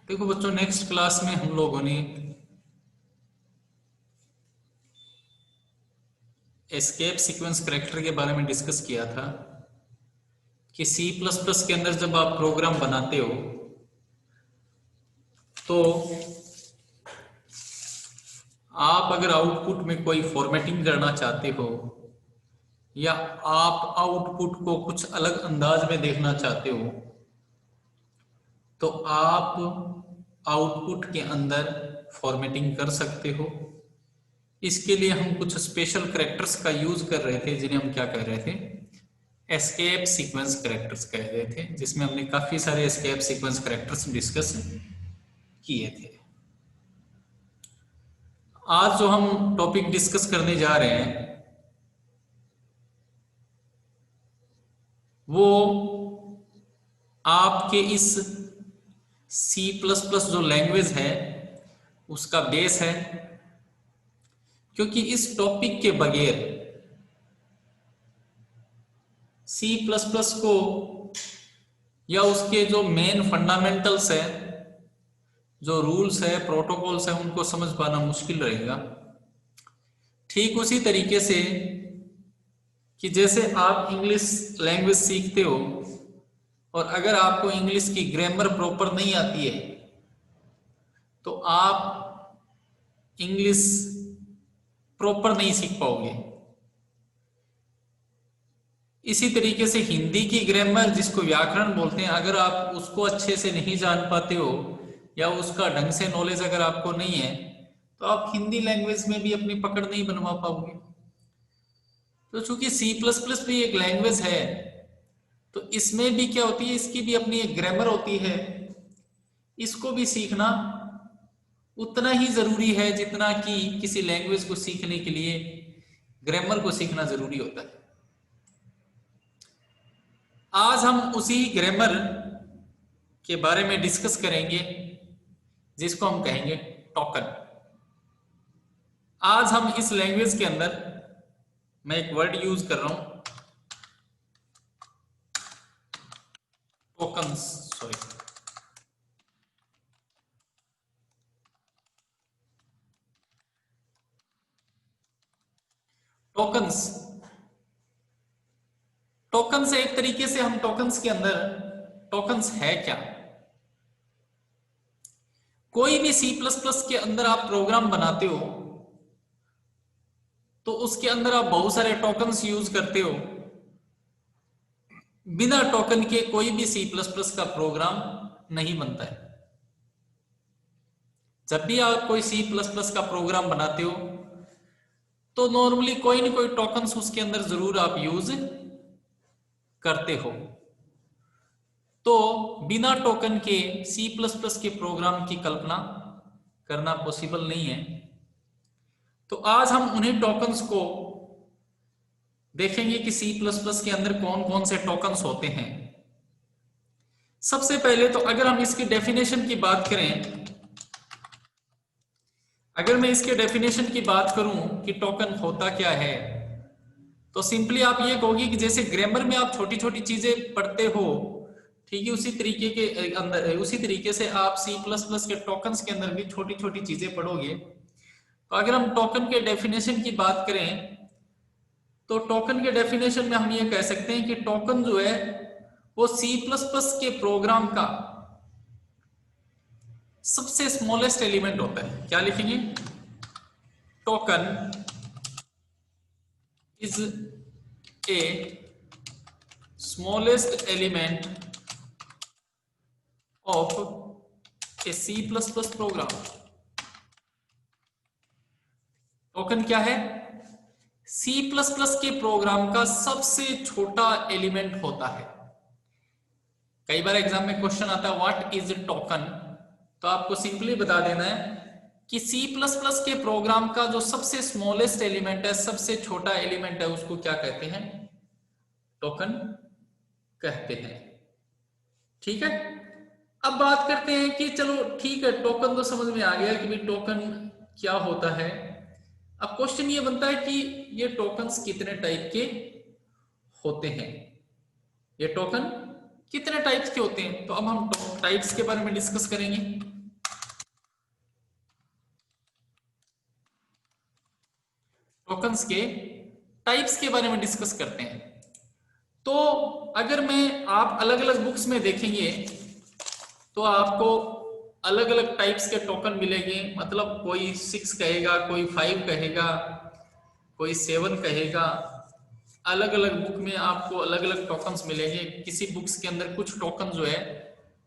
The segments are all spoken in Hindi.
देखो बच्चों, नेक्स्ट क्लास में हम लोगों ने एस्केप सीक्वेंस करैक्टर के बारे में डिस्कस किया था कि सी प्लस प्लस के अंदर जब आप प्रोग्राम बनाते हो तो आप अगर आउटपुट में कोई फॉर्मेटिंग करना चाहते हो या आप आउटपुट को कुछ अलग अंदाज में देखना चाहते हो तो आप आउटपुट के अंदर फॉर्मेटिंग कर सकते हो। इसके लिए हम कुछ स्पेशल करैक्टर्स का यूज कर रहे थे जिन्हें हम क्या कह रहे थे, एस्केप सीक्वेंस करैक्टर्स कह रहे थे, जिसमें हमने काफी सारे एस्केप सीक्वेंस करैक्टर्स डिस्कस किए थे। आज जो हम टॉपिक डिस्कस करने जा रहे हैं वो आपके इस सी प्लस प्लस जो लैंग्वेज है उसका बेस है, क्योंकि इस टॉपिक के बगैर सी प्लस प्लस को या उसके जो मेन फंडामेंटल्स है, जो रूल्स है, प्रोटोकॉल्स है, उनको समझ पाना मुश्किल रहेगा। ठीक उसी तरीके से कि जैसे आप इंग्लिश लैंग्वेज सीखते हो और अगर आपको इंग्लिश की ग्रामर प्रॉपर नहीं आती है तो आप इंग्लिश प्रॉपर नहीं सीख पाओगे। इसी तरीके से हिंदी की ग्रामर, जिसको व्याकरण बोलते हैं, अगर आप उसको अच्छे से नहीं जान पाते हो या उसका ढंग से नॉलेज अगर आपको नहीं है तो आप हिंदी लैंग्वेज में भी अपनी पकड़ नहीं बनवा पाओगे। तो चूंकि सी प्लस प्लस भी एक लैंग्वेज है तो इसमें भी क्या होती है, इसकी भी अपनी एक ग्रामर होती है। इसको भी सीखना उतना ही जरूरी है जितना कि किसी लैंग्वेज को सीखने के लिए ग्रामर को सीखना जरूरी होता है। आज हम उसी ग्रामर के बारे में डिस्कस करेंगे जिसको हम कहेंगे टोकन। आज हम इस लैंग्वेज के अंदर, मैं एक वर्ड यूज कर रहा हूं, टोकन्स, सॉरी, टोकन्स। टोकन्स एक तरीके से हम टोकन्स के अंदर, टोकन्स है क्या? कोई भी सी प्लस प्लस के अंदर आप प्रोग्राम बनाते हो तो उसके अंदर आप बहुत सारे टोकन्स यूज करते हो। बिना टोकन के कोई भी सी प्लस प्लस का प्रोग्राम नहीं बनता है। जब भी आप कोई सी प्लस प्लस का प्रोग्राम बनाते हो तो नॉर्मली कोई ना कोई टोकन्स उसके अंदर जरूर आप यूज करते हो। तो बिना टोकन के सी प्लस प्लस के प्रोग्राम की कल्पना करना पॉसिबल नहीं है। तो आज हम उन्हीं टोकन्स को देखेंगे कि सी प्लस प्लस के अंदर कौन कौन से टोकन्स होते हैं। सबसे पहले तो अगर हम इसकी डेफिनेशन की बात करें, अगर मैं इसके डेफिनेशन की बात करूं कि टोकन होता क्या है, तो सिंपली आप ये कहोगे कि जैसे ग्रामर में आप छोटी छोटी चीजें पढ़ते हो, ठीक है, उसी तरीके के अंदर, उसी तरीके से आप सी प्लस प्लस के टोकन्स के अंदर भी छोटी छोटी चीजें पढ़ोगे। तो अगर हम टोकन के डेफिनेशन की बात करें तो टोकन के डेफिनेशन में हम ये कह सकते हैं कि टोकन जो है वो सी प्लस प्लस के प्रोग्राम का सबसे स्मॉलेस्ट एलिमेंट होता है। क्या लिखेंगे? Token is a smallest element of a C plus plus program. Token क्या है? सी प्लस प्लस के प्रोग्राम का सबसे छोटा एलिमेंट होता है। कई बार एग्जाम में क्वेश्चन आता है व्हाट इज टोकन, तो आपको सिंपली बता देना है कि सी प्लस प्लस के प्रोग्राम का जो सबसे स्मॉलेस्ट एलिमेंट है, सबसे छोटा एलिमेंट है, उसको क्या कहते हैं? टोकन कहते हैं। ठीक है, अब बात करते हैं कि चलो ठीक है, टोकन तो समझ में आ गया कि भाई टोकन क्या होता है। अब क्वेश्चन ये बनता है कि ये टोकन्स कितने टाइप के होते हैं, ये टोकन कितने टाइप्स के होते हैं। तो अब हम टाइप्स के बारे में डिस्कस करेंगे। टोकन्स के टाइप्स के बारे में डिस्कस करते हैं। तो अगर मैं आप अलग अलग बुक्स में देखेंगे तो आपको अलग अलग टाइप्स के टोकन मिलेंगे, मतलब कोई 6 कहेगा, कोई 5 कहेगा, कोई 7 कहेगा। अलग अलग बुक में आपको अलग अलग टोकन्स मिलेंगे। किसी बुक्स के अंदर कुछ टोकन जो है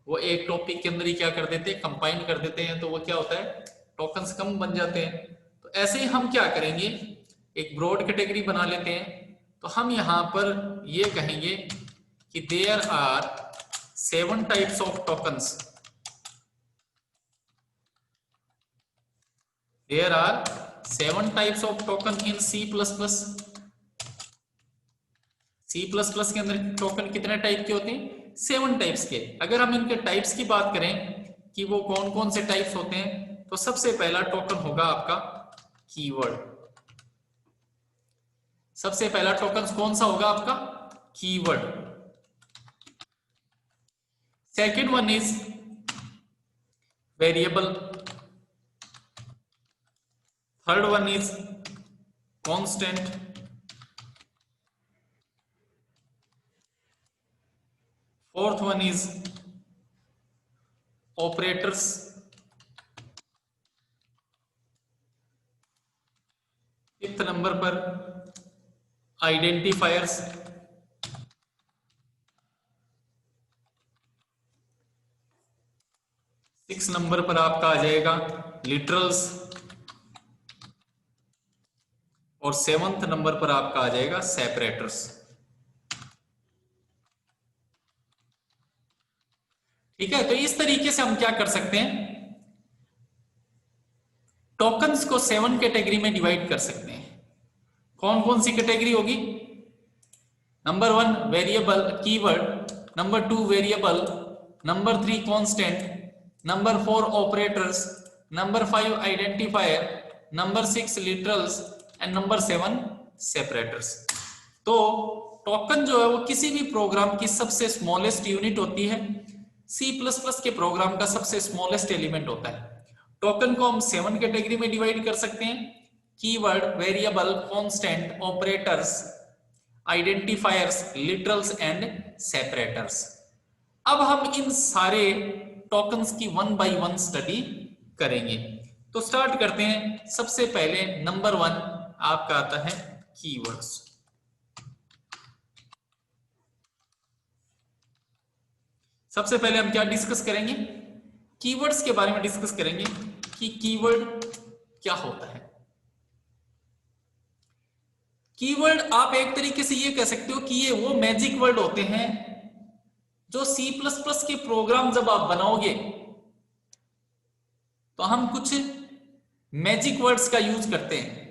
वो एक टॉपिक के अंदर ही क्या कर देते हैं, कंबाइन कर देते हैं, तो वो क्या होता है, टोकन्स कम बन जाते हैं। तो ऐसे ही हम क्या करेंगे, एक ब्रॉड कैटेगरी बना लेते हैं। तो हम यहां पर ये कहेंगे कि there are 7 types of tokens. There are 7 types of token in C++। C++ के अंदर टोकन कितने टाइप के होते हैं, 7 टाइप्स के। अगर हम इनके टाइप्स की बात करें कि वो कौन कौन से टाइप्स होते हैं, तो सबसे पहला टोकन होगा आपका कीवर्ड। सबसे पहला टोकन कौन सा होगा आपका, keyword. Second one is variable. Third one is constant. Fourth one is operators. Fifth number पर आइडेंटिफायर्स। सिक्स नंबर पर आपका आ जाएगा लिटरल्स। और सेवंथ नंबर पर आपका आ जाएगा सेपरेटर्स। ठीक है, तो इस तरीके से हम क्या कर सकते हैं, टोकन्स को 7 कैटेगरी में डिवाइड कर सकते हैं। कौन कौन सी कैटेगरी होगी, number 1 variable keyword, number 2 variable, number 3 constant, number 4 operators, number 5 identifier, number 6 literals and number 7 separators. तो टोकन जो है वो किसी भी प्रोग्राम की सबसे स्मॉलेस्ट यूनिट होती है। C++ के प्रोग्राम का सबसे स्मॉलेस्ट एलिमेंट होता है। टोकन को हम 7 कैटेगरी में डिवाइड कर सकते हैं, keyword, variable, constant, operators, identifiers, literals and separators. अब हम इन सारे टोकन्स की 1 बाय 1 स्टडी करेंगे। तो स्टार्ट करते हैं। सबसे पहले नंबर 1 आपका आता है कीवर्ड्स। सबसे पहले हम क्या डिस्कस करेंगे, कीवर्ड्स के बारे में डिस्कस करेंगे कि कीवर्ड क्या होता है। कीवर्ड आप एक तरीके से ये कह सकते हो कि ये वो मैजिक वर्ड होते हैं जो C++ के प्रोग्राम जब आप बनाओगे तो हम कुछ मैजिक वर्ड्स का यूज करते हैं।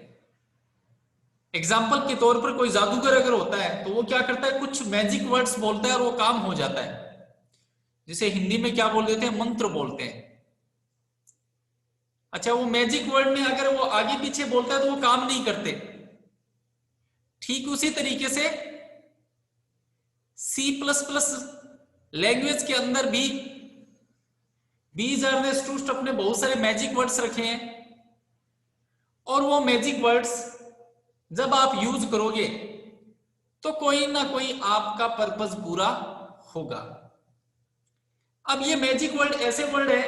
एग्जाम्पल के तौर पर कोई जादूगर अगर होता है तो वो क्या करता है, कुछ मैजिक वर्ड्स बोलता है और वो काम हो जाता है। जिसे हिंदी में क्या बोल देते हैं, मंत्र बोलते हैं। अच्छा, वो मैजिक वर्ड में अगर वो आगे पीछे बोलता है तो वो काम नहीं करते। ठीक उसी तरीके से C++ लैंग्वेज के अंदर भी बीज अपने बहुत सारे मैजिक वर्ड्स रखे हैं और वो मैजिक वर्ड्स जब आप यूज करोगे तो कोई ना कोई आपका पर्पस पूरा होगा। अब ये मैजिक वर्ड ऐसे वर्ड है,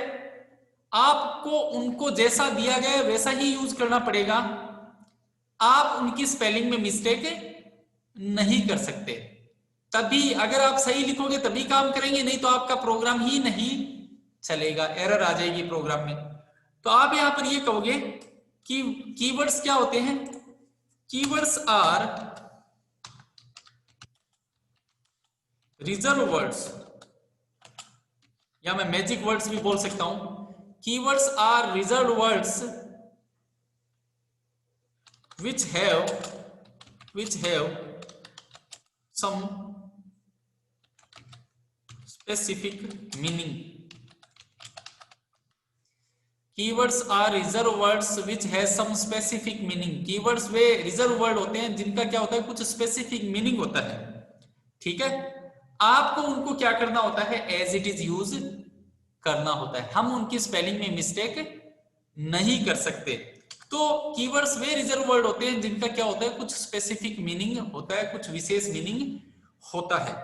आपको उनको जैसा दिया गया है वैसा ही यूज करना पड़ेगा। आप उनकी स्पेलिंग में मिस्टेक नहीं कर सकते। तभी अगर आप सही लिखोगे तभी काम करेंगे, नहीं तो आपका प्रोग्राम ही नहीं चलेगा, एरर आ जाएगी प्रोग्राम में। तो आप यहां पर ये कहोगे कि कीवर्ड्स क्या होते हैं, कीवर्ड्स आर रिजर्व वर्ड्स, या मैं मैजिक वर्ड्स भी बोल सकता हूं। Keywords are reserve words which have some specific meaning. Keywords are reserved words which has some specific meaning. Keywords way reserve word होते हैं जिनका क्या होता है, कुछ स्पेसिफिक मीनिंग होता है। ठीक है, आपको उनको क्या करना होता है, एज इट इज यूज करना होता है। हम उनकी स्पेलिंग में मिस्टेक नहीं कर सकते। तो कीवर्ड्स वे रिजर्व वर्ड होते हैं जिनका क्या होता है, कुछ स्पेसिफिक मीनिंग होता है, कुछ विशेष मीनिंग होता है।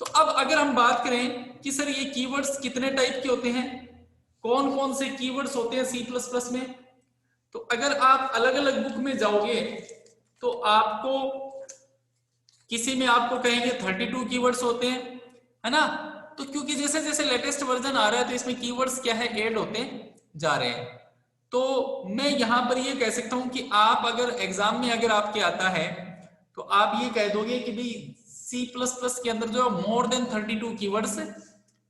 तो अब अगर हम बात करें कि सर ये कीवर्ड्स कितने टाइप के होते हैं, कौन कौन से कीवर्ड्स होते हैं सी प्लस प्लस में, तो अगर आप अलग अलग बुक में जाओगे तो आपको किसी में आपको कहेंगे 32 कीवर्ड्स होते हैं, है ना। तो क्योंकि जैसे जैसे लेटेस्ट वर्जन आ रहा है तो इसमें कीवर्ड्स क्या है, ऐड होते जा रहे हैं। तो मैं यहां पर ये कह सकता हूं कि आप अगर एग्जाम में अगर आपके आता है तो आप ये कह दोगे कि भाई सी प्लस प्लस के अंदर जो है मोर देन 32 कीवर्ड्स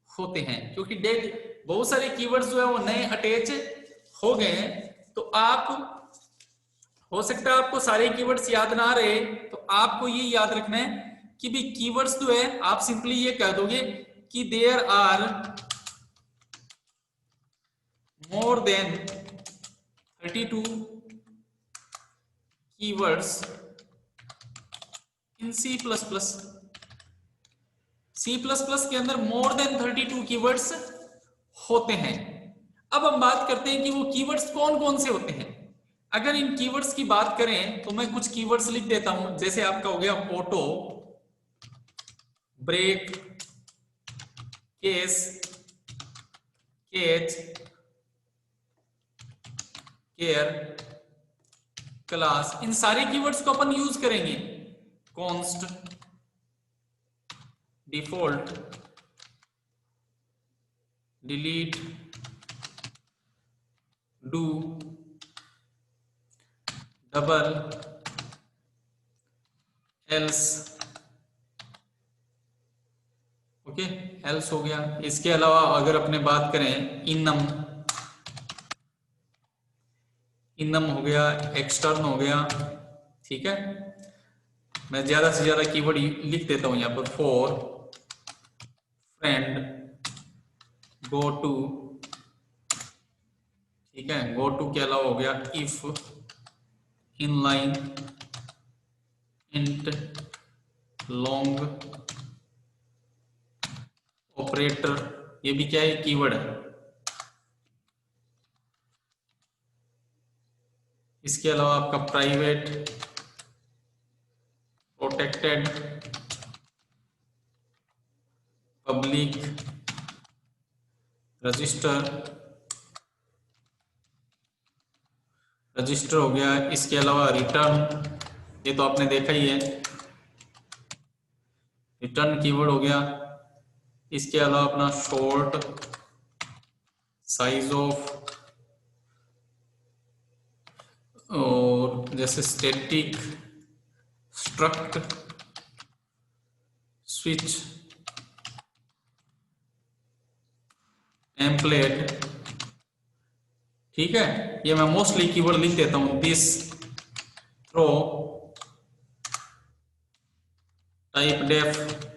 होते हैं, क्योंकि डेट बहुत सारे कीवर्ड्स जो है वो नए अटैच हो गए हैं। तो आप हो सकता है आपको सारे कीवर्ड्स याद ना रहे, तो आपको ये याद रखना है कि भी कीवर्ड्स जो है आप सिंपली ये कह दोगे कि there are more than 32 keywords in C plus plus. C plus plus के अंदर मोर देन 32 कीवर्ड्स होते हैं। अब हम बात करते हैं कि वो कीवर्ड्स कौन कौन से होते हैं। अगर इन कीवर्ड्स की बात करें तो मैं कुछ कीवर्ड्स लिख देता हूं, जैसे आपका हो गया auto, break, case, catch, char, class. इन सारे कीवर्ड्स को अपन यूज करेंगे। Const, default, delete, do, double, else, okay, else हो गया। इसके अलावा अगर अपने बात करें इनम, इनम हो गया, एक्सटर्न हो गया, ठीक है। मैं ज्यादा से ज्यादा कीवर्ड लिख देता हूं यहां पर, फॉर, फ्रेंड, गो टू, ठीक है। गो टू के अलावा हो गया if, inline, int, long, operator, ये भी क्या है, कीवर्ड है। इसके अलावा आपका private, protected, public, register, register हो गया। इसके अलावा रिटर्न, ये तो आपने देखा ही है, रिटर्न कीवर्ड हो गया। इसके अलावा अपना शॉर्ट, साइज ऑफ, और जैसे स्टैटिक, स्ट्रक्ट, स्विच, टेम्पलेट, ठीक है। ये मैं मोस्टली कीवर्ड लिख देता हूं, दिस, थ्रो, टाइप डेफ।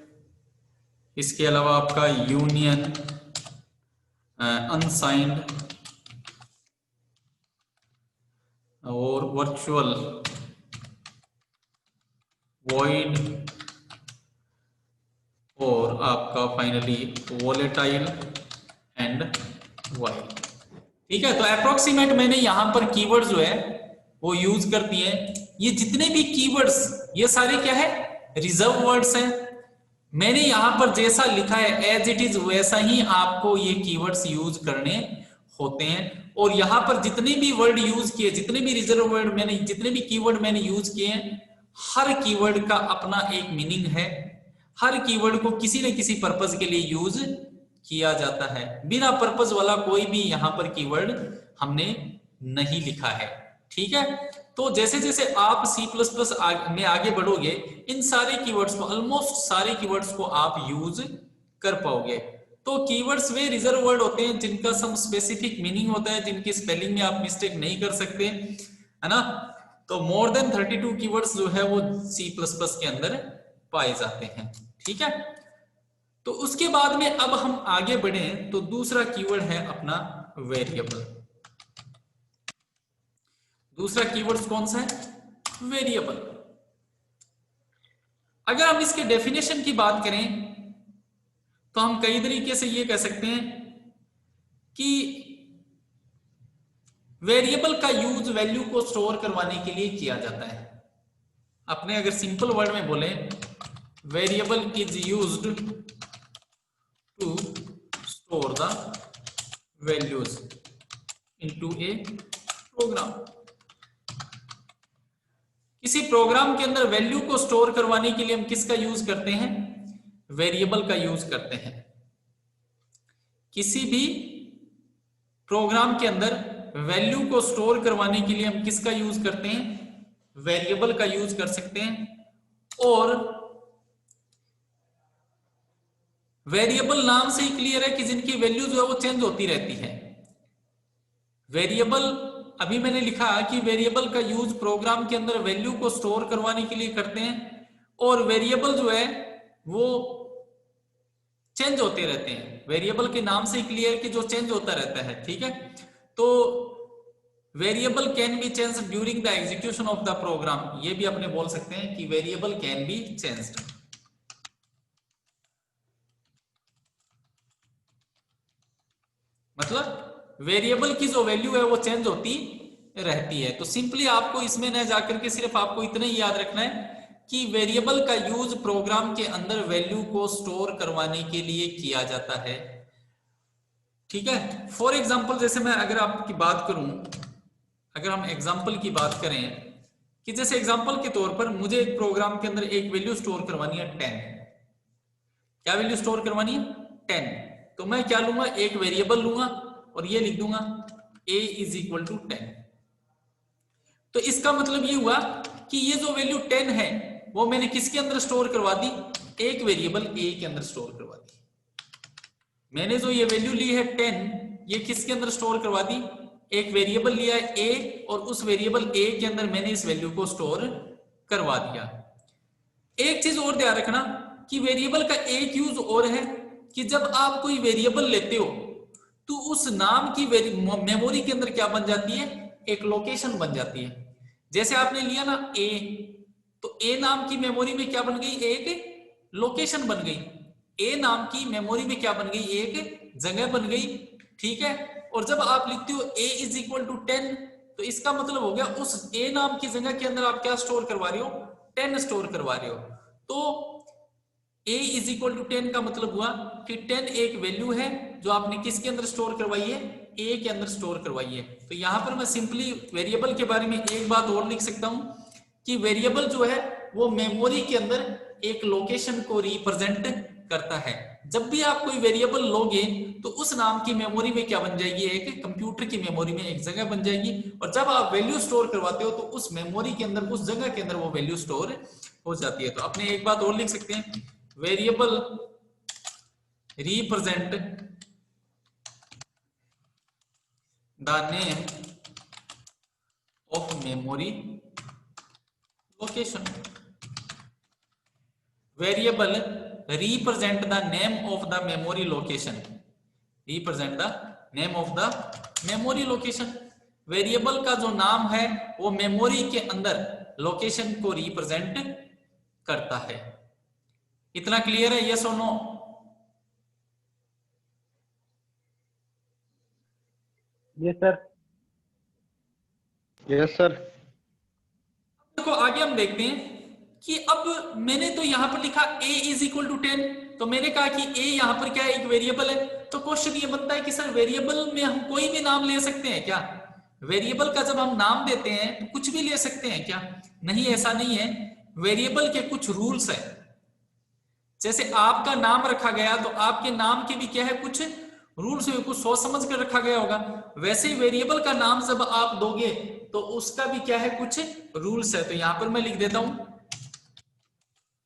इसके अलावा आपका यूनियन, अनसाइंड, और वर्चुअल, वॉइड, और आपका फाइनली वोलेटाइल एंड वाइल, ठीक है। तो अप्रोक्सीमेट मैंने यहां पर कीवर्ड्स जो है वो यूज कर दिए। ये जितने भी कीवर्ड्स, ये सारे क्या है, रिजर्व वर्ड्स हैं। मैंने यहां पर जैसा लिखा है एज इट इज वैसा ही आपको ये कीवर्ड्स यूज करने होते हैं। और यहां पर जितने भी वर्ड यूज किए, जितने भी रिजर्व वर्ड मैंने, जितने भी कीवर्ड मैंने यूज किए हैं, हर कीवर्ड का अपना एक मीनिंग है। हर कीवर्ड को किसी न किसी पर्पज के लिए यूज किया जाता है। बिना पर्पज वाला कोई भी यहां पर कीवर्ड हमने नहीं लिखा है, ठीक है। तो जैसे जैसे आप C++ में आगे बढ़ोगे, इन सारे कीवर्ड्स को, ऑलमोस्ट सारे कीवर्ड्स को आप यूज कर पाओगे। तो कीवर्ड्स वे रिजर्व वर्ड होते हैं जिनका सम स्पेसिफिक मीनिंग होता है, जिनकी स्पेलिंग में आप मिस्टेक नहीं कर सकते, है ना। तो मोर देन 32 कीवर्ड्स जो है वो C++ के अंदर पाए जाते हैं, ठीक है। तो उसके बाद में अब हम आगे बढ़े तो दूसरा कीवर्ड है अपना वेरिएबल। दूसरा कीवर्ड कौन सा है, वेरिएबल। अगर हम इसके डेफिनेशन की बात करें तो हम कई तरीके से ये कह सकते हैं कि वेरिएबल का यूज वैल्यू को स्टोर करवाने के लिए किया जाता है। अपने अगर सिंपल वर्ड में बोले, variable is used to store the values into a program. किसी प्रोग्राम के अंदर वैल्यू को स्टोर करवाने के लिए हम किसका यूज करते हैं? वेरिएबल का यूज करते हैं। किसी भी प्रोग्राम के अंदर वैल्यू को स्टोर करवाने के लिए हम किसका यूज करते हैं? वेरिएबल का यूज कर सकते हैं। और वेरिएबल नाम से ही क्लियर है कि जिनकी वैल्यू जो है वो चेंज होती रहती है। वेरिएबल, अभी मैंने लिखा कि वेरिएबल का यूज प्रोग्राम के अंदर वैल्यू को स्टोर करवाने के लिए करते हैं, और वेरिएबल जो है वो चेंज होते रहते हैं। वेरिएबल के नाम से क्लियर कि जो चेंज होता रहता है, ठीक है। तो variable can be change during the execution of the program, ये भी अपने बोल सकते हैं कि वेरिएबल कैन बी चेंज्ड। मतलब वेरिएबल की जो वैल्यू है वो चेंज होती रहती है। तो सिंपली आपको इसमें न जाकर के सिर्फ आपको इतना ही याद रखना है कि वेरिएबल का यूज प्रोग्राम के अंदर वैल्यू को स्टोर करवाने के लिए किया जाता है, ठीक है। फॉर एग्जाम्पल, जैसे मैं अगर आपकी बात करूं, अगर हम एग्जाम्पल की बात करें कि जैसे एग्जाम्पल के तौर पर मुझे एक प्रोग्राम के अंदर एक वैल्यू स्टोर करवानी है 10। क्या वैल्यू स्टोर करवानी है? 10। तो मैं क्या लूंगा? एक वेरिएबल लूंगा और ये लिख दूंगा a इज इक्वल टू 10। तो इसका मतलब ये हुआ कि ये जो वैल्यू 10 है वो मैंने किसके अंदर स्टोर करवा दी? एक वेरिएबल a के अंदर स्टोर करवा दी। मैंने जो ये वैल्यू ली है 10, ये किसके अंदर स्टोर करवा दी? एक वेरिएबल लिया है a, और उस वेरिएबल a के अंदर मैंने इस वैल्यू को स्टोर करवा दिया। एक चीज और ध्यान रखना कि वेरिएबल का एक यूज और है कि जब आप कोई वेरिएबल लेते हो तो उस नाम की मेमोरी के अंदर क्या बन जाती है? एक लोकेशन बन जाती है। जैसे आपने लिया ना a, तो a नाम की मेमोरी में क्या बन गई? एक लोकेशन बन गई। a नाम की मेमोरी में क्या बन गई? एक जगह बन गई, ठीक है। और जब आप लिखते हो a इज इक्वल टू 10, तो इसका मतलब हो गया उस a नाम की जगह के अंदर आप क्या स्टोर करवा रहे हो? 10 स्टोर करवा रहे हो। तो a इज इक्वल टू 10 का मतलब हुआ कि 10 एक वैल्यू है जो आपने किसके अंदर स्टोर करवाई है? a के अंदर स्टोर करवाई है। तो यहां पर मैं सिंपली वेरिएबल के बारे में एक बात और लिख सकता हूं कि वेरिएबल जो है वो मेमोरी के अंदर एक लोकेशन को रिप्रेजेंट करता है। जब भी आप कोई वेरिएबल लोगे तो उस नाम की मेमोरी में क्या बन जाएगी? एक कंप्यूटर की मेमोरी में एक जगह बन जाएगी, और जब आप वैल्यू स्टोर करवाते हो तो उस मेमोरी के अंदर, उस जगह के अंदर वो वैल्यू स्टोर हो जाती है। तो अपने एक बात और लिख सकते हैं, variable represent the name of memory location. Variable represent the name of the memory location. Represent the name of the memory location. Variable का जो नाम है वो मेमोरी के अंदर लोकेशन को रिप्रेजेंट करता है। इतना क्लियर है? यस और no? Yes sir. Yes sir. देखो आगे हम देखते हैं कि अब मैंने तो यहां पर लिखा a इज इक्वल टू 10, तो मैंने कहा कि a यहां पर क्या है? एक वेरिएबल है। तो क्वेश्चन ये बनता है कि सर वेरिएबल में हम कोई भी नाम ले सकते हैं क्या? वेरिएबल का जब हम नाम देते हैं तो कुछ भी ले सकते हैं क्या? नहीं, ऐसा नहीं है। वेरिएबल के कुछ रूल्स है। जैसे आपका नाम रखा गया तो आपके नाम के भी क्या है? कुछ रूल्स है, कुछ सोच समझ कर रखा गया होगा। वैसे ही वेरिएबल का नाम जब आप दोगे तो उसका भी क्या है? कुछ रूल्स है। तो यहां पर मैं लिख देता हूं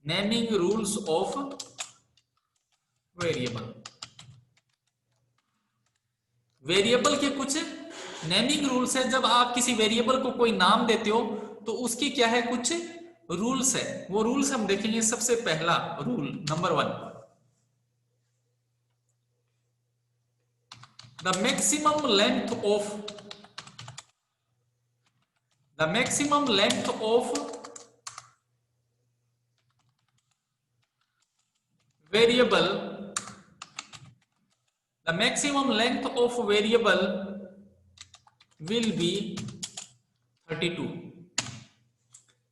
naming rules of variable. Variable के कुछ नेमिंग रूल्स है। जब आप किसी वेरिएबल को कोई नाम देते हो तो उसकी क्या है? कुछ रूल्स है। वो रूल्स हम देखेंगे। सबसे पहला rule number 1, the maximum length of variable, the maximum length of variable will be 32।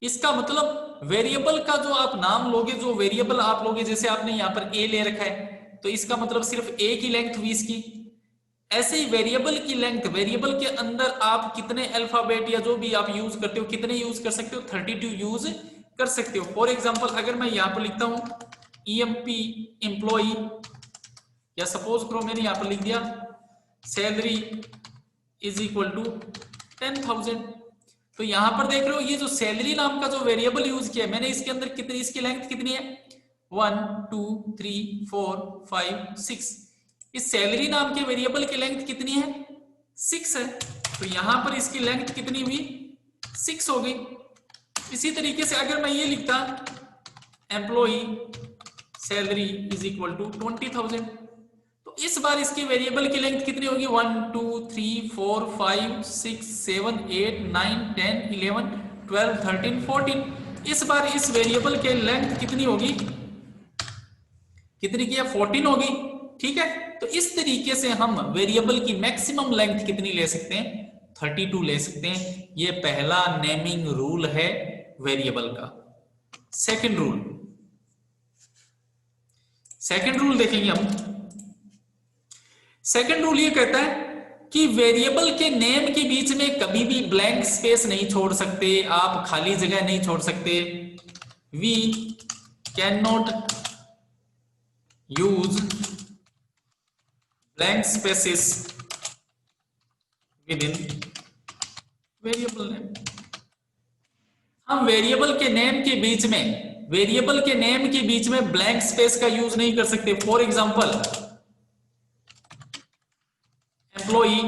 इसका मतलब वेरिएबल का जो आप नाम लोगे, जो वेरिएबल आप लोगे, जैसे आपने यहां पर ए ले रखा है तो इसका मतलब सिर्फ ए की लेंथ हुई इसकी। ऐसे ही वेरिएबल की लेंथ, वेरिएबल के अंदर आप कितने अल्फाबेट या जो भी आप यूज करते हो कितने यूज कर सकते हो, 32 यूज कर सकते हो। फॉर एग्जांपल अगर मैं यहां पर लिखता हूं EMP एम्प्लॉई, या सपोज करो मैंने यहां पर लिख दिया सैलरी इज इक्वल टू 10,000, तो यहां पर देख रहे हो ये जो सैलरी नाम का जो वेरिएबल यूज किया है मैंने, इसके अंदर कितनी, इसकी लेंथ कितनी है 1 2 3 4 5 6। इस सैलरी नाम के वेरिएबल की लेंथ कितनी है 6 है, तो यहां पर इसकी लेंथ कितनी हुई 6 हो गई। इसी तरीके से अगर मैं ये लिखता employee salary is equal to 20,000, तो इस बार इसकी वेरिएबल की लेंथ कितनी होगी 1 2 3 4 5 6 7 8 9 10 11 12 13 14। इस बार इस वेरिएबल के लेंथ कितनी होगी, कितनी की है 14 होगी। ठीक है, तो इस तरीके से हम वेरिएबल की मैक्सिमम लेंथ कितनी ले सकते हैं 32 ले सकते हैं। ये पहला नेमिंग रूल है वेरिएबल का। सेकंड रूल देखेंगे हम। सेकंड रूल ये कहता है कि वेरिएबल के नेम के बीच में कभी भी ब्लैंक स्पेस नहीं छोड़ सकते, आप खाली जगह नहीं छोड़ सकते। We can not use blank spaces within variable name. हम वेरिएबल के नेम के बीच में ब्लैंक स्पेस का यूज नहीं कर सकते। For example employee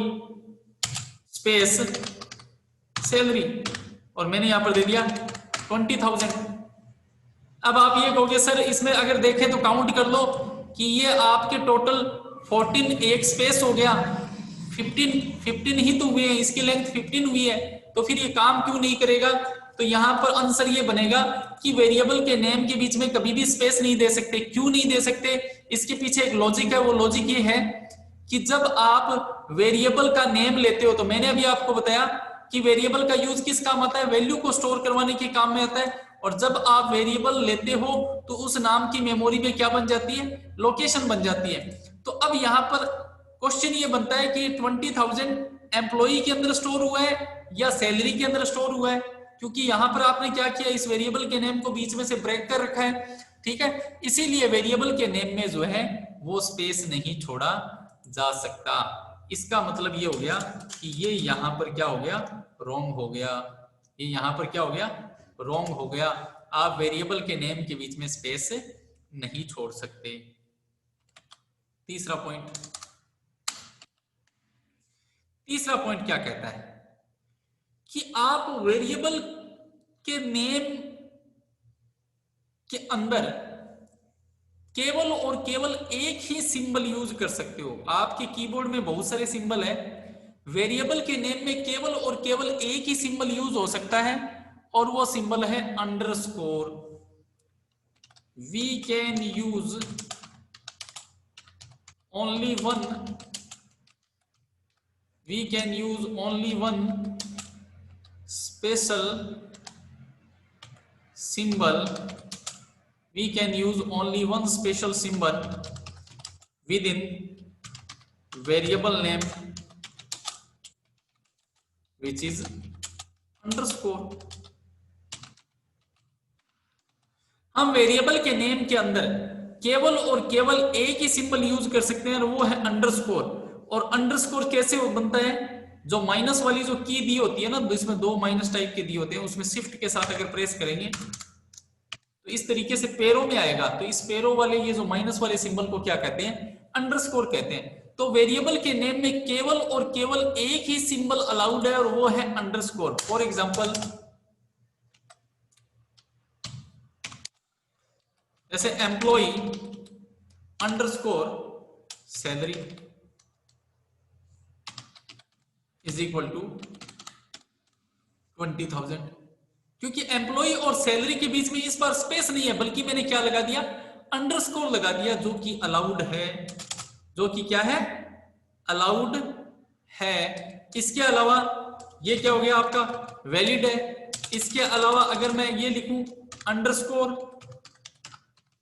space salary, और मैंने यहां पर दे दिया 20,000। अब आप ये कहोगे सर इसमें अगर देखें तो काउंट कर लो कि ये आपके टोटल 14 एक स्पेस हो गया, 15 ही तो हुए हैं, इसकी लेंथ 15 हुई है, तो फिर ये काम क्यों नहीं करेगा। तो यहां पर आंसर ये बनेगा कि वेरिएबल के नेम के बीच में कभी भी स्पेस नहीं दे सकते। क्यों नहीं दे सकते, इसके पीछे एक लॉजिक है। वो लॉजिक ये है कि जब आप वेरिएबल का नेम लेते हो, तो मैंने अभी आपको बताया कि वेरिएबल का यूज किस काम आता है, वैल्यू को स्टोर करवाने के काम में आता है। और जब आप वेरिएबल लेते हो तो उस नाम की मेमोरी में क्या बन जाती है, लोकेशन बन जाती है। तो अब यहां पर क्वेश्चन ये बनता है कि 20,000 एम्प्लॉई के अंदर स्टोर हुआ है या सैलरी के अंदर स्टोर हुआ है, क्योंकि यहां पर आपने क्या किया, इस वेरिएबल के नेम को बीच में से ब्रेक कर रखा है। ठीक है, इसीलिए वेरिएबल के नेम में जो है वो स्पेस नहीं छोड़ा जा सकता। इसका मतलब ये हो गया कि ये यहां पर क्या हो गया, रॉन्ग हो गया। ये यहां पर क्या हो गया, रॉन्ग हो गया। आप वेरिएबल के नेम के बीच में स्पेस नहीं छोड़ सकते। तीसरा पॉइंट क्या कहता है कि आप वेरिएबल के नेम के अंदर केवल और केवल एक ही सिंबल यूज कर सकते हो। आपके कीबोर्ड में बहुत सारे सिंबल है, वेरिएबल के नेम में केवल और केवल एक ही सिंबल यूज हो सकता है और वो सिंबल है underscore. We can use only one special symbol. We can use only one special symbol within variable name, which is underscore. हम वेरिएबल के नेम के अंदर केवल और केवल एक ही सिंबल यूज कर सकते हैं और वो है अंडरस्कोर। और अंडरस्कोर कैसे बनता है, जो माइनस वाली जो की दी होती है ना, इसमें दो माइनस टाइप के दिए होते हैं, उसमें शिफ्ट के साथ अगर प्रेस करेंगे तो इस तरीके से पैरों में आएगा। तो इस पैरों वाले ये जो माइनस वाले सिंबल को क्या कहते हैं, अंडरस्कोर कहते हैं। तो वेरिएबल के नेम में केवल और केवल एक ही सिंबल अलाउड है और वो है अंडरस्कोर। फॉर एग्जांपल जैसे employ underscore salary is equal to 20,000, क्योंकि एम्प्लॉय और सैलरी के बीच में इस बार स्पेस नहीं है, बल्कि मैंने क्या लगा दिया, अंडरस्कोर लगा दिया, जो कि अलाउड है, जो कि क्या है, अलाउड है। इसके अलावा ये क्या हो गया आपका वैलिड है। इसके अलावा अगर मैं ये लिखूं underscore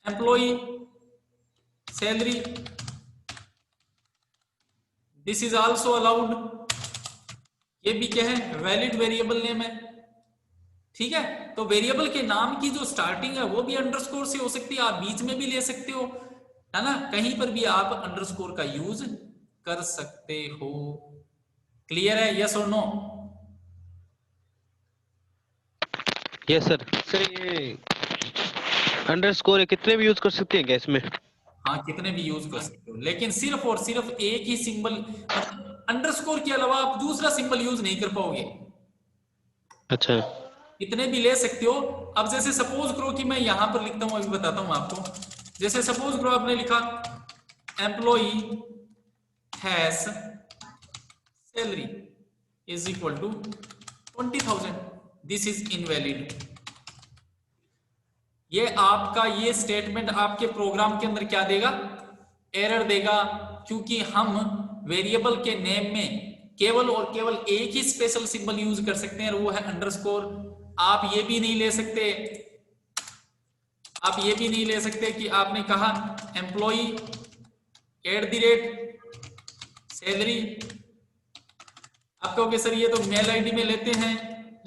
employee salary, this is also allowed, ये भी क्या है वैलिड वेरिएबल नेम है। ठीक है, तो वेरिएबल के नाम की जो स्टार्टिंग है वो भी अंडरस्कोर से हो सकती है, आप बीच में भी ले सकते हो, है ना, कहीं पर भी आप अंडरस्कोर का यूज कर सकते हो। क्लियर है, यस और नो? Yes sir. सर ये अंडरस्कोर कितने भी यूज कर सकते हैं क्या इसमें? हाँ, कितने भी यूज कर सकते हो, लेकिन सिर्फ और सिर्फ एक ही सिंबल, मतलब अंडरस्कोर के अलावा आप दूसरा सिंबल यूज नहीं कर पाओगे। अच्छा। कितने भी ले सकते हो। अब जैसे सपोज करो कि मैं यहां पर लिखता हूं, अभी बताता हूं आपको। जैसे सपोज करो आपने लिखा employee has salary is equal to 20,000, this is invalid. ये आपका ये स्टेटमेंट आपके प्रोग्राम के अंदर क्या देगा, एरर देगा, क्योंकि हम वेरिएबल के नेम में केवल और केवल एक ही स्पेशल सिंबल यूज कर सकते हैं और वो है अंडरस्कोर। आप ये भी नहीं ले सकते, आप ये भी नहीं ले सकते कि आपने कहा employee at the rate salary, आप कहोगे सर ये तो मेल आईडी में लेते हैं,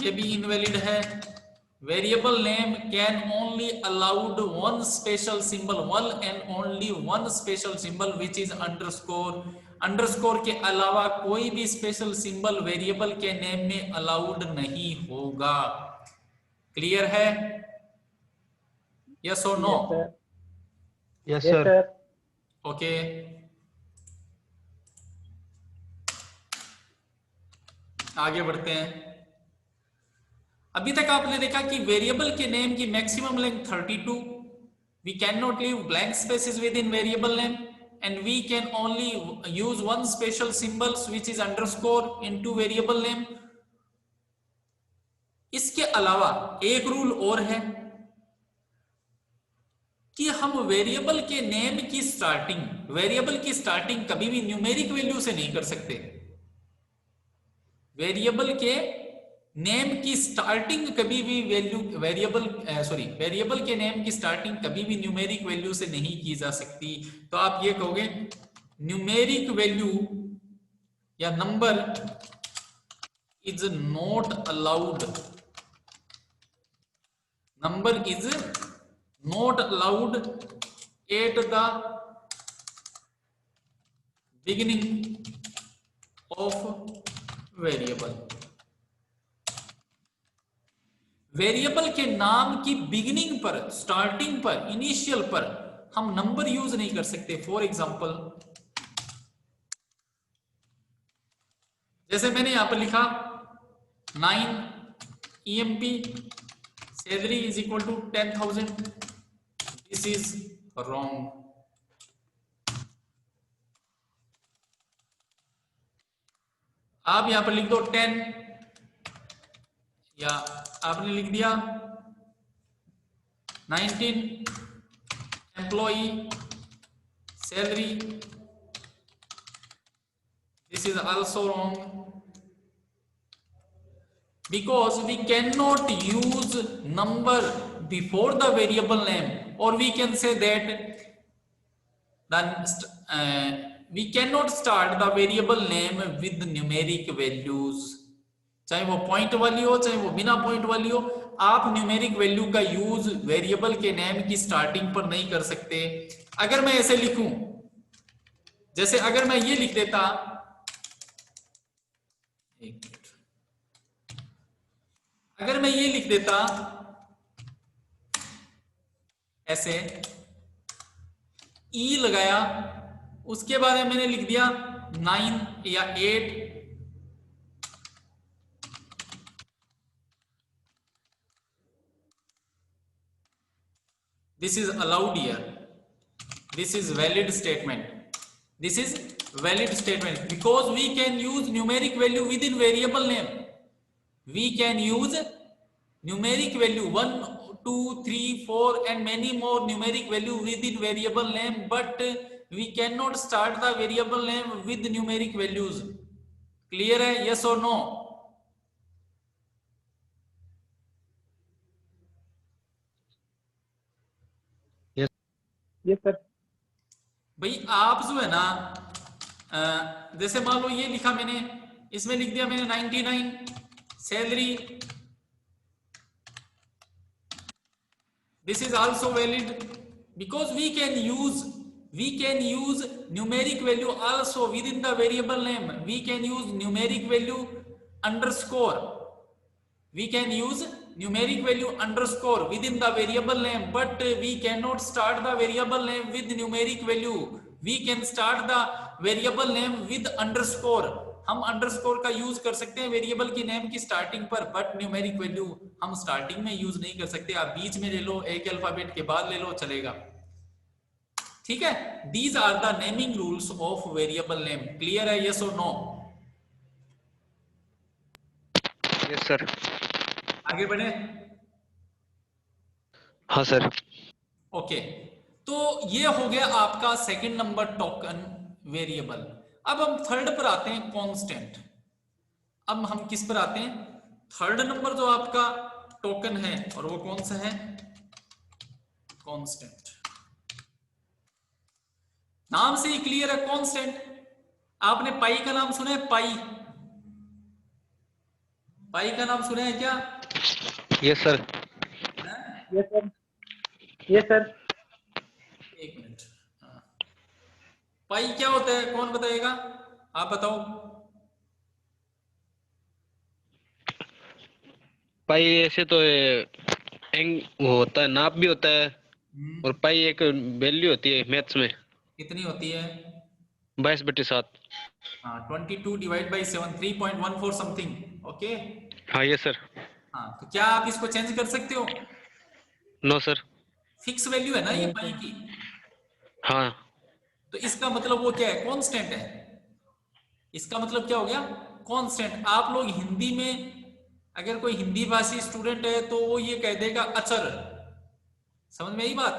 ये भी इनवैलिड है। Variable name can only allowed one special symbol, one and only one special symbol which is underscore. Underscore के अलावा कोई भी स्पेशल सिंबल वेरिएबल के नेम में अलाउड नहीं होगा। क्लियर है, यस और no? Yes Yes, sir. sir. Okay, आगे बढ़ते हैं। अभी तक आपने देखा कि वेरिएबल के नेम की maximum length 32, we can not leave blank spaces within variable name and we can only use one special symbols which is underscore into variable name. इसके अलावा एक रूल और है कि हम वेरिएबल के नेम की स्टार्टिंग, वेरिएबल की स्टार्टिंग कभी भी न्यूमेरिक वैल्यू से नहीं कर सकते। वेरिएबल के नेम की स्टार्टिंग कभी भी वेरिएबल के नेम की स्टार्टिंग कभी भी न्यूमेरिक वैल्यू से नहीं की जा सकती। तो आप ये कहोगे न्यूमेरिक वैल्यू या number is not allowed, number is not allowed at the beginning of variable. Variable के नाम की बिगिनिंग पर, स्टार्टिंग पर, इनिशियल पर हम नंबर यूज नहीं कर सकते। फॉर एग्जाम्पल जैसे मैंने यहां पर लिखा 9 EMP salary is equal to 10,000, this is wrong. आप यहां पर लिख दो 10, या आपने लिख दिया 19 employee salary, this is also wrong because we cannot use number before the variable name, or we can say that we cannot start the variable name with numeric values, चाहे वो पॉइंट वाली हो चाहे वो बिना पॉइंट वाली हो। आप न्यूमेरिक वैल्यू का यूज वेरिएबल के नेम की स्टार्टिंग पर नहीं कर सकते। अगर मैं ऐसे लिखूं, जैसे अगर मैं ये लिख देता, अगर मैं ये लिख देता ऐसे ई लगाया, उसके बाद में मैंने लिख दिया 9 या 8, this is allowed here, this is valid statement, this is valid statement because we can use numeric value within variable name. We can use numeric value 1, 2, 3, 4 and many more numeric value within variable name, but we cannot start the variable name with numeric values. Clear है? यस और नो? Yes sir. भाई आप जो है ना, जैसे मान लो ये लिखा मैंने, इसमें लिख दिया मैंने 99 salary, this is also valid because we can use numeric value also within the variable name. We can use numeric value underscore, we can use numeric value underscore within the variable name, but we cannot start the variable name with numeric value. We can start the variable name with underscore. हम अंडरस्कोर का यूज कर सकते हैं वेरिएबल की नेम की स्टार्टिंग पर, बट न्यूमेरिक वैल्यू हम स्टार्टिंग में यूज नहीं कर सकते। आप बीच में ले लो, एक अल्फाबेट के बाद ले लो, चलेगा। ठीक है, these are the naming rules of variable name. Clear है? यस और नो? Yes sir. आगे बढ़े? हाँ सर। ओके, तो ये हो गया आपका सेकंड नंबर टोकन वेरिएबल। अब हम थर्ड पर आते हैं, कांस्टेंट। अब हम किस पर आते हैं? थर्ड नंबर जो आपका टोकन है, और वो कौन सा है? कांस्टेंट। नाम से ही क्लियर है, कांस्टेंट। आपने पाई का नाम सुना है? पाई, पाई का नाम सुना है क्या? Yes sir. Yes sir. Yes sir. एक मिनट, पाई क्या होता है? कौन बताएगा? आप बताओ। पाई ऐसे तो वो होता है, नाप भी होता है, और पाई एक वैल्यू होती है मैथ्स में। कितनी होती है? 22/7। हाँ, 22 डिवाइड बाई 7, 3.14 समथिंग। ओके। हाँ यस सर। हाँ, तो क्या आप इसको चेंज कर सकते हो? No sir. फिक्स वैल्यू है ना ये पाई की, हाँ। तो इसका मतलब वो क्या है? कांस्टेंट है। इसका मतलब क्या हो गया? कांस्टेंट। आप लोग हिंदी में, अगर कोई हिंदी भाषी स्टूडेंट है तो वो ये कह देगा अचर। समझ में आई बात?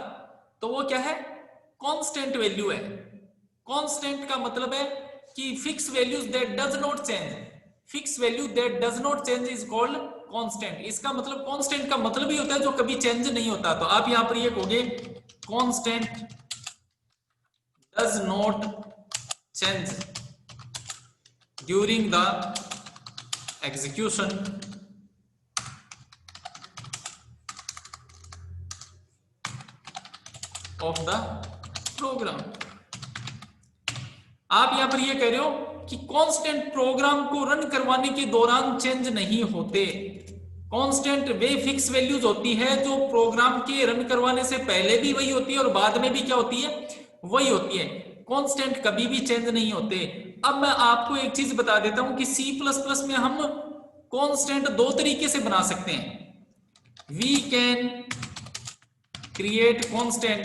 तो वो क्या है? कांस्टेंट वैल्यू है। कांस्टेंट का मतलब है कि fix values that does not change, fix value that does not change is called constant. इसका मतलब कांस्टेंट का मतलब ही होता है जो कभी चेंज नहीं होता। तो आप यहां पर ये कहोगे constant does not change during the execution of the program। आप यहां पर ये कह रहे हो कि कांस्टेंट प्रोग्राम को रन करवाने के दौरान चेंज नहीं होते। कांस्टेंट वे फिक्स वैल्यूज होती है जो प्रोग्राम के रन करवाने से पहले भी वही होती है और बाद में भी क्या होती है? वही होती है। कांस्टेंट कभी भी चेंज नहीं होते। अब मैं आपको एक चीज बता देता हूं कि C++ में हम कांस्टेंट दो तरीके से बना सकते हैं। We can create constant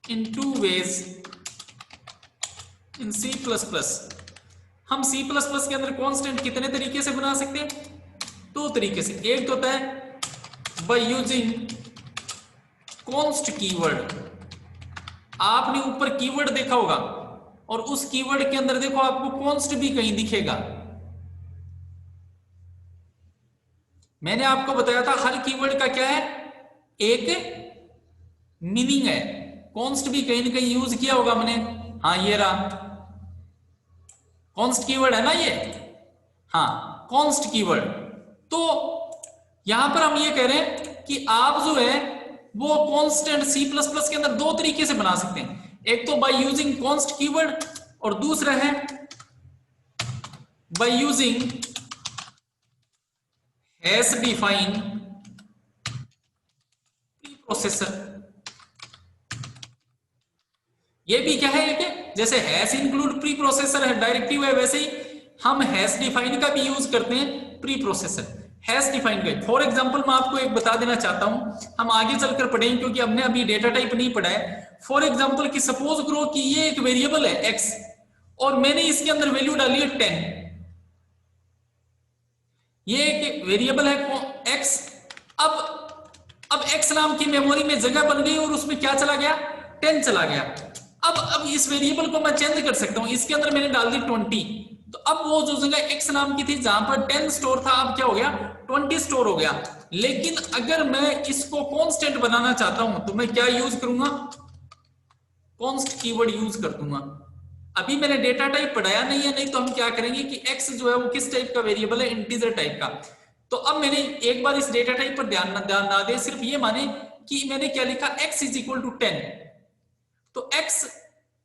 in 2 ways in C++। हम C++ के अंदर कांस्टेंट कितने तरीके से बना सकते हैं? 2 तरीके से। एक तो होता है बाय यूजिंग कॉन्स्ट कीवर्ड। आपने ऊपर कीवर्ड देखा होगा और उस कीवर्ड के अंदर देखो आपको कॉन्स्ट भी कहीं दिखेगा। मैंने आपको बताया था हर कीवर्ड का क्या है? एक मीनिंग है। कॉन्स्ट भी कहीं ना कहीं यूज किया होगा मैंने। हाँ, ये रहा कॉन्स्ट कीवर्ड है ना ये। हाँ, कॉन्स्ट कीवर्ड। तो यहां पर हम ये कह रहे हैं कि आप जो है वो कांस्टेंट C++ के अंदर 2 तरीके से बना सकते हैं। एक तो बाय यूजिंग कॉन्स्ट कीवर्ड और दूसरा है by using hash define processor. ये भी क्या है? एक जैसे हैश इंक्लूड प्री प्रोसेसर है, डायरेक्टिव है, वैसे ही हम हैश डिफाइन का भी यूज करते हैं प्री प्रोसेसर। हैश डिफाइन का फॉर एग्जांपल मैं आपको एक बता देना चाहता हूं, हम आगे चलकर पढ़ेंगे क्योंकि हमने अभी डेटा टाइप नहीं पढ़ा है। फॉर एग्जांपल कि सपोज करो कि ये एक वेरिएबल है x और मैंने इसके अंदर वैल्यू डाली है 10। ये एक वेरिएबल है x। अब x नाम की मेमोरी में जगह बन गई और उसमें क्या चला गया? 10 चला गया। अब इस वेरिएबल को मैं चेंज कर सकता हूं, इसके अंदर मैंने डाल दी 20, तो अब वो जो जगह x नाम की थी जहां पर 10 स्टोर था, अब क्या हो गया 20 स्टोर हो गया। लेकिन अगर मैं इसको कांस्टेंट बनाना चाहता हूं तो मैं क्या यूज करूंगा, कॉन्स्ट कीवर्ड यूज कर दूंगा। अभी मैंने डेटा टाइप पढ़ाया नहीं है, नहीं तो हम क्या करेंगे कि x जो है वो किस टाइप का वेरिएबल है, इंटीजर टाइप का। तो अब मैंने एक बार इस डेटा टाइप पर ध्यान ना दे, सिर्फ ये माने कि मैंने क्या लिखा x इज इक्वल टू 10, तो x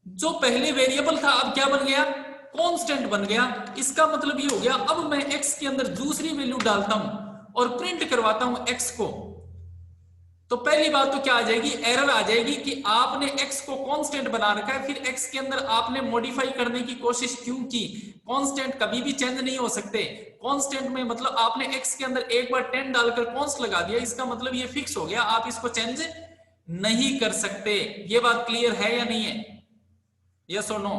जो पहले वेरिएबल था अब क्या बन गया, कांस्टेंट बन गया। इसका मतलब ये हो गया अब मैं x के अंदर दूसरी वैल्यू डालता हूं और प्रिंट करवाता हूं x को, तो पहली बात तो क्या आ जाएगी, एरर आ जाएगी कि आपने x को कांस्टेंट बना रखा है, फिर x के अंदर आपने मॉडिफाई करने की कोशिश क्यों की। कांस्टेंट कभी भी चेंज नहीं हो सकते, कांस्टेंट में मतलब आपने x के अंदर एक बार 10 डालकर कॉन्स्ट लगा दिया, इसका मतलब ये फिक्स हो गया, आप इसको चेंज नहीं कर सकते। ये बात क्लियर है या नहीं है, यस और नो?